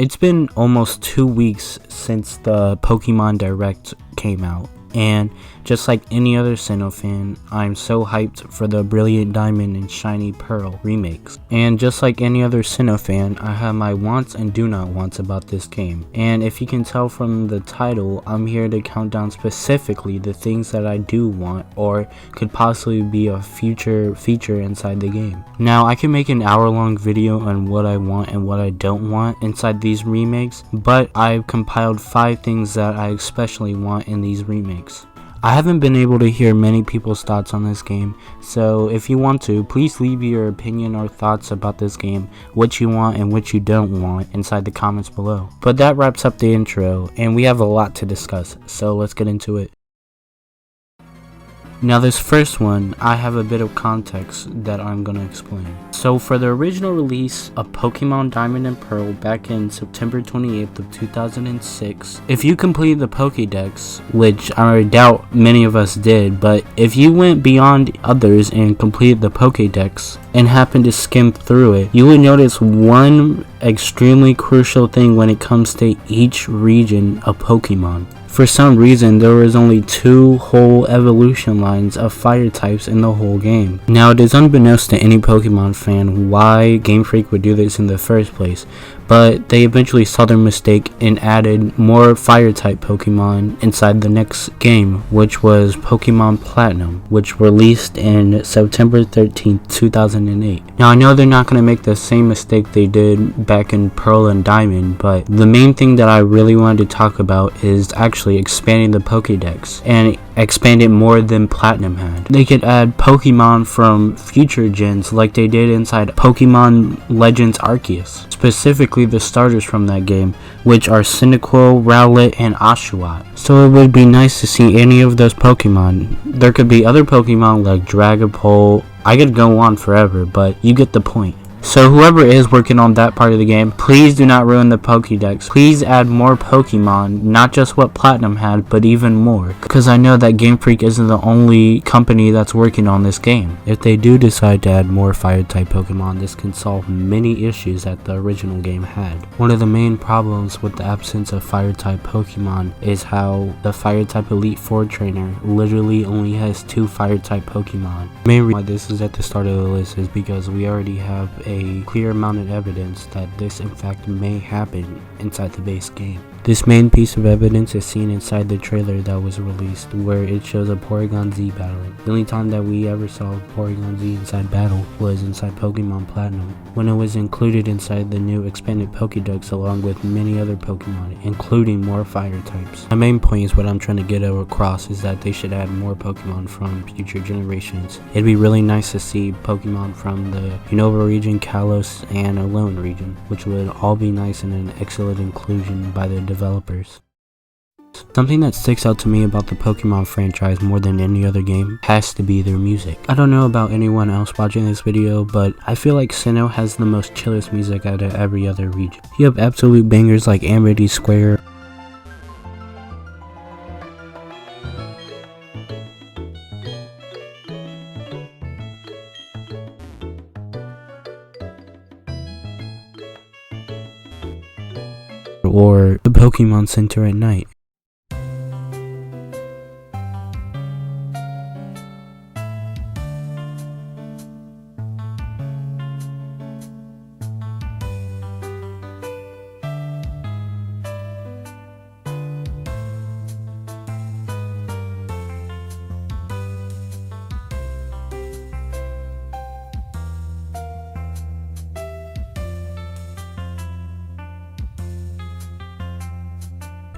It's been almost 2 weeks since the Pokemon Direct came out, and just like any other SINNOH fan, I'm so hyped for the Brilliant Diamond and Shiny Pearl remakes. And just like any other SINNOH fan, I have my wants and do not wants about this game. And if you can tell from the title, I'm here to count down specifically the things that I do want or could possibly be a future feature inside the game. Now, I can make an hour-long video on what I want and what I don't want inside these remakes, but I've compiled 5 things that I especially want in these remakes. I haven't been able to hear many people's thoughts on this game, so if you want to, please leave your opinion or thoughts about this game, what you want and what you don't want inside the comments below. But that wraps up the intro, and we have a lot to discuss, so let's get into it. Now this first one, I have a bit of context that I'm going to explain. So for the original release of Pokemon Diamond and Pearl back in September 28th of 2006, if you completed the Pokédex, which I doubt many of us did, but if you went beyond others and completed the Pokédex and happened to skim through it, you would notice one extremely crucial thing when it comes to each region of Pokemon. For some reason, there was only 2 whole evolution lines of fire types in the whole game. Now, it is unbeknownst to any Pokemon fan why Game Freak would do this in the first place, but they eventually saw their mistake and added more fire type Pokemon inside the next game, which was Pokemon Platinum, which released in September 13th, 2008. Now, I know they're not going to make the same mistake they did back in Pearl and Diamond, but the main thing that I really wanted to talk about is actually expanding the Pokédex and expand it more than Platinum had. They could add Pokemon from future gens like they did inside Pokemon Legends Arceus, specifically the starters from that game, which are Cyndaquil, Rowlet, and Oshawott. So it would be nice to see any of those Pokemon. There could be other Pokemon like Dragapult. I could go on forever, but you get the point. So whoever is working on that part of the game, please do not ruin the Pokédex. Please add more Pokemon, not just what Platinum had, but even more. Because I know that Game Freak isn't the only company that's working on this game. If they do decide to add more Fire-type Pokemon, this can solve many issues that the original game had. One of the main problems with the absence of Fire-type Pokemon is how the Fire-type Elite Four trainer literally only has 2 Fire-type Pokemon. The main reason why this is at the start of the list is because we already have a clear amount of evidence that this in fact may happen inside the base game. This main piece of evidence is seen inside the trailer that was released, where it shows a Porygon Z battling. The only time that we ever saw Porygon Z inside battle was inside Pokemon Platinum, when it was included inside the new expanded Pokédex along with many other Pokemon, including more fire types. My main point is what I'm trying to get across is that they should add more Pokemon from future generations. It'd be really nice to see Pokemon from the Unova region, Kalos, and Alolan region, which would all be nice and an excellent inclusion by the developers. Something that sticks out to me about the Pokemon franchise more than any other game has to be their music. I don't know about anyone else watching this video, but I feel like SINNOH has the most chillest music out of every other region. You have absolute bangers like Amity Square, or the Pokemon Center at night.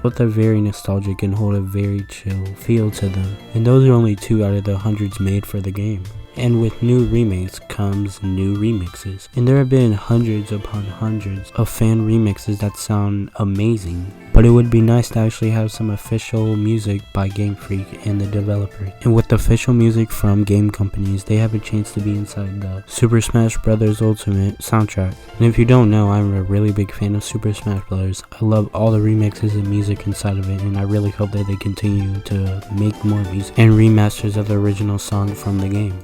Both are very nostalgic and hold a very chill feel to them, and those are only 2 out of the hundreds made for the game. And with new remakes comes new remixes, and there have been hundreds upon hundreds of fan remixes that sound amazing, but it would be nice to actually have some official music by Game Freak and the developers. And with official music from game companies, they have a chance to be inside the Super Smash Bros. Ultimate soundtrack. And if you don't know, I'm a really big fan of Super Smash Bros. I love all the remixes and music inside of it, and I really hope that they continue to make more music and remasters of the original song from the game.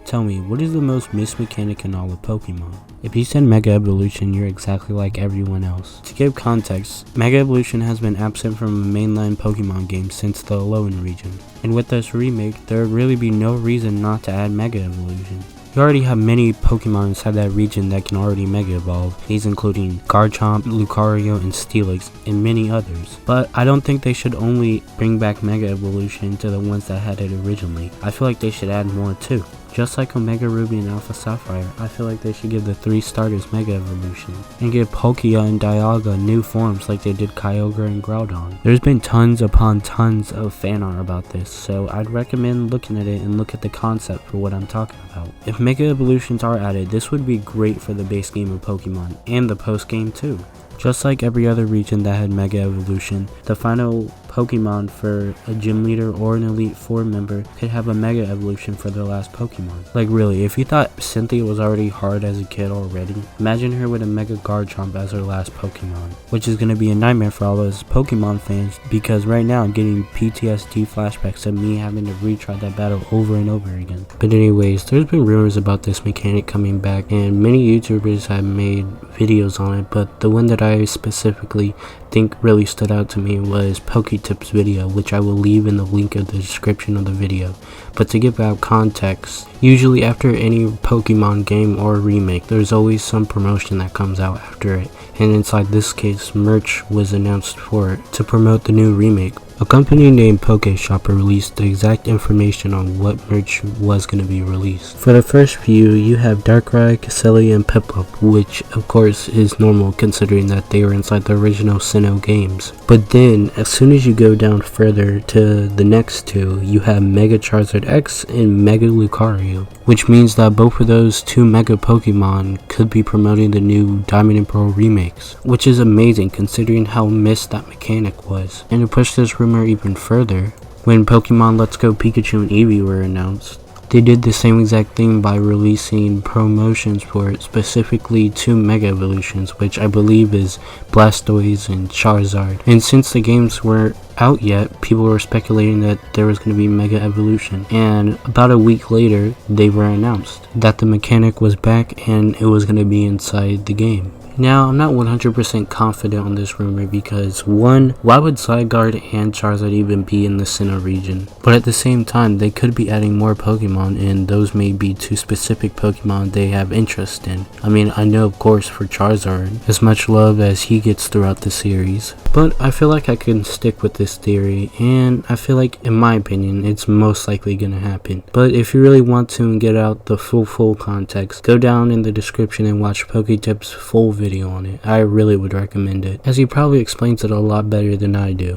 Tell me, what is the most missed mechanic in all of Pokemon? If you said Mega Evolution, you're exactly like everyone else. To give context, Mega Evolution has been absent from a mainline Pokemon game since the Alolan region. And with this remake, there would really be no reason not to add Mega Evolution. You already have many Pokemon inside that region that can already Mega Evolve, these including Garchomp, Lucario, and Steelix, and many others. But I don't think they should only bring back Mega Evolution to the ones that had it originally. I feel like they should add more too. Just like Omega Ruby and Alpha Sapphire, I feel like they should give the 3 starters Mega Evolution, and give Palkia and Dialga new forms like they did Kyogre and Groudon. There's been tons upon tons of fan art about this, so I'd recommend looking at it and look at the concept for what I'm talking about. If Mega Evolutions are added, this would be great for the base game of Pokemon, and the post game too. Just like every other region that had Mega Evolution, the final Pokemon for a gym leader or an Elite Four member could have a Mega Evolution for their last Pokemon. Like really, if you thought Cynthia was already hard as a kid already, imagine her with a Mega Garchomp as her last Pokemon, which is going to be a nightmare for all those Pokemon fans, because right now I'm getting PTSD flashbacks of me having to retry that battle over and over again. But anyways, there's been rumors about this mechanic coming back, and many YouTubers have made videos on it, but the one that I specifically think really stood out to me was PokeTip's video, which I will leave in the link of the description of the video. But to give out context, usually after any Pokemon game or remake, there's always some promotion that comes out after it, and inside this case, merch was announced for it to promote the new remake. A company named PokeShopper released the exact information on what merch was going to be released. For the first few, you have Darkrai, Caselli, and Piplup, which of course is normal considering that they were inside the original SINNOH games. But then, as soon as you go down further to the next two, you have Mega Charizard X and Mega Lucario, which means that both of those two Mega Pokemon could be promoting the new Diamond and Pearl remakes, which is amazing considering how missed that mechanic was. And to push this rumor even further, when Pokemon Let's Go Pikachu and Eevee were announced, they did the same exact thing by releasing promotions for it, specifically 2 Mega Evolutions, which I believe is Blastoise and Charizard. And since the games weren't out yet, people were speculating that there was going to be Mega Evolution, and about a week later they were announced that the mechanic was back and it was going to be inside the game. Now, I'm not 100% confident on this rumor because 1, why would Zygarde and Charizard even be in the Sinnoh region? But at the same time, they could be adding more Pokemon, and those may be 2 specific Pokemon they have interest in. I mean, I know of course for Charizard, as much love as he gets throughout the series, but I feel like I can stick with this theory, and I feel like, in my opinion, it's most likely gonna happen. But if you really want to and get out the full context, go down in the description and watch PokeTip's full video on it. I really would recommend it, as he probably explains it a lot better than I do.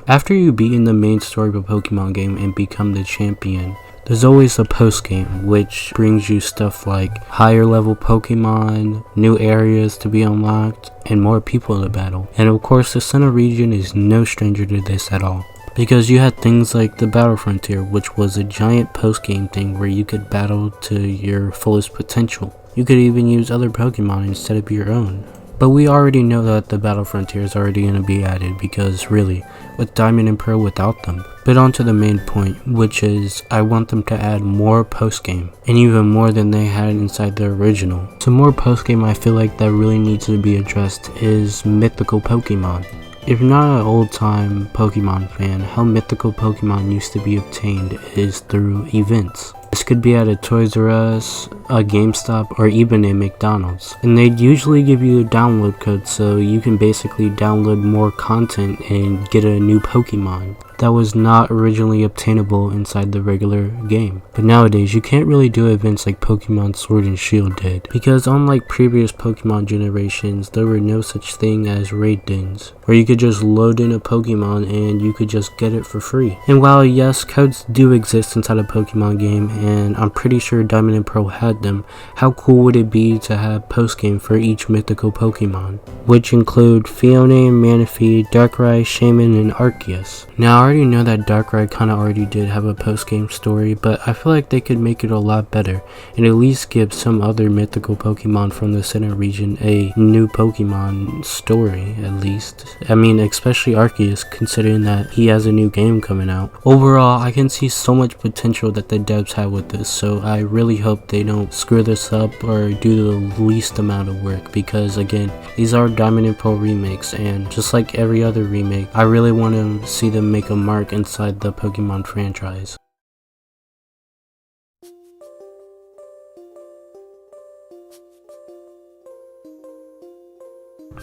After you beat in the main story of a Pokemon game and become the champion, there's always a post game, which brings you stuff like higher level Pokemon, new areas to be unlocked, and more people to battle. And of course, the Sinnoh region is no stranger to this at all, because you had things like the Battle Frontier, which was a giant post-game thing where you could battle to your fullest potential. You could even use other Pokemon instead of your own. But we already know that the Battle Frontier is already going to be added, because really, with Diamond and Pearl without them. But on to the main point, which is I want them to add more post-game, and even more than they had inside the original. So more post-game I feel like that really needs to be addressed is mythical Pokemon. If you're not an old-time Pokemon fan, how mythical Pokemon used to be obtained is through events. This could be at a Toys R Us, a GameStop, or even a McDonald's. And they'd usually give you a download code so you can basically download more content and get a new Pokemon that was not originally obtainable inside the regular game. But nowadays, you can't really do events like Pokemon Sword and Shield did, because unlike previous Pokemon generations, there were no such thing as raid dens, where you could just load in a Pokemon and you could just get it for free. And while yes, codes do exist inside a Pokemon game, and I'm pretty sure Diamond and Pearl had them, how cool would it be to have post-game for each mythical Pokemon, which include Fiona, Manaphy, Darkrai, Shaman, and Arceus. Now I already know that Darkrai kinda already did have a post-game story, but I feel like they could make it a lot better, and at least give some other mythical Pokemon from the Sinnoh region a new Pokemon story, at least. I mean, especially Arceus, considering that he has a new game coming out. Overall, I can see so much potential that the devs have with this, so I really hope they don't screw this up or do the least amount of work, because again, these are Diamond and Pearl remakes, and just like every other remake, I really want to see them make a mark inside the Pokemon franchise.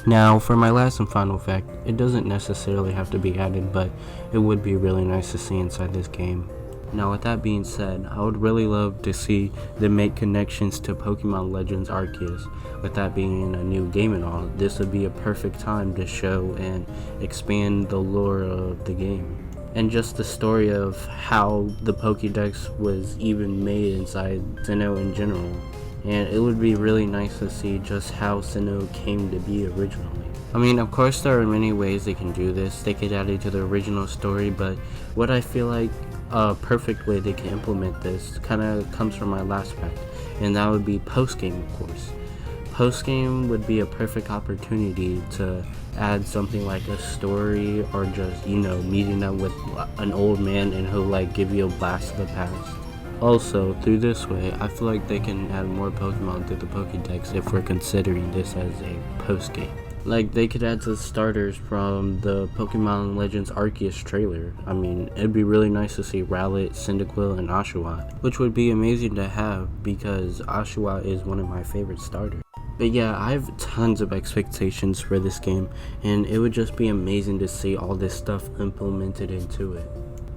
Now, for my last and final fact, it doesn't necessarily have to be added, but it would be really nice to see inside this game. Now, with that being said, I would really love to see them make connections to Pokemon Legends Arceus. With that being a new game and all, this would be a perfect time to show and expand the lore of the game. And just the story of how the Pokédex was even made inside Sinnoh in general. And it would be really nice to see just how Sinnoh came to be originally. I mean, of course there are many ways they can do this. They could add it to the original story, but what I feel like a perfect way they can implement this kind of comes from my last fact, and that would be post-game, of course. Post-game would be a perfect opportunity to add something like a story, or just, you know, meeting up with an old man and he'll like give you a blast of the past. Also, through this way, I feel like they can add more Pokemon to the Pokédex if we're considering this as a post-game. Like, they could add the starters from the Pokemon Legends Arceus trailer. I mean, it'd be really nice to see Rowlet, Cyndaquil, and Oshawott, which would be amazing to have because Oshawott is one of my favorite starters. But yeah, I have tons of expectations for this game, and it would just be amazing to see all this stuff implemented into it.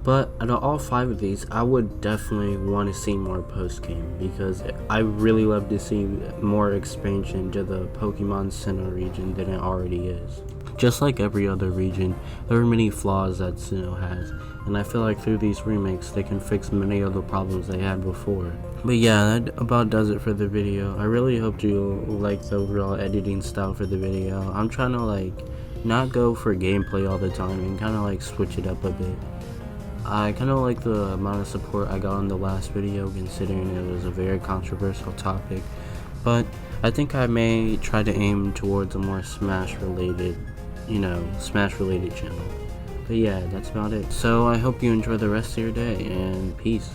But out of all 5 of these, I would definitely want to see more post-game, because I really love to see more expansion to the Pokemon Sinnoh region than it already is. Just like every other region, there are many flaws that Sinnoh has, and I feel like through these remakes they can fix many of the problems they had before. But yeah, that about does it for the video. I really hope you like the overall editing style for the video. I'm trying to like not go for gameplay all the time and kind of like switch it up a bit. I kind of like the amount of support I got in the last video, considering it was a very controversial topic, but I think I may try to aim towards a more Smash related channel. But yeah, that's about it. So I hope you enjoy the rest of your day, and peace.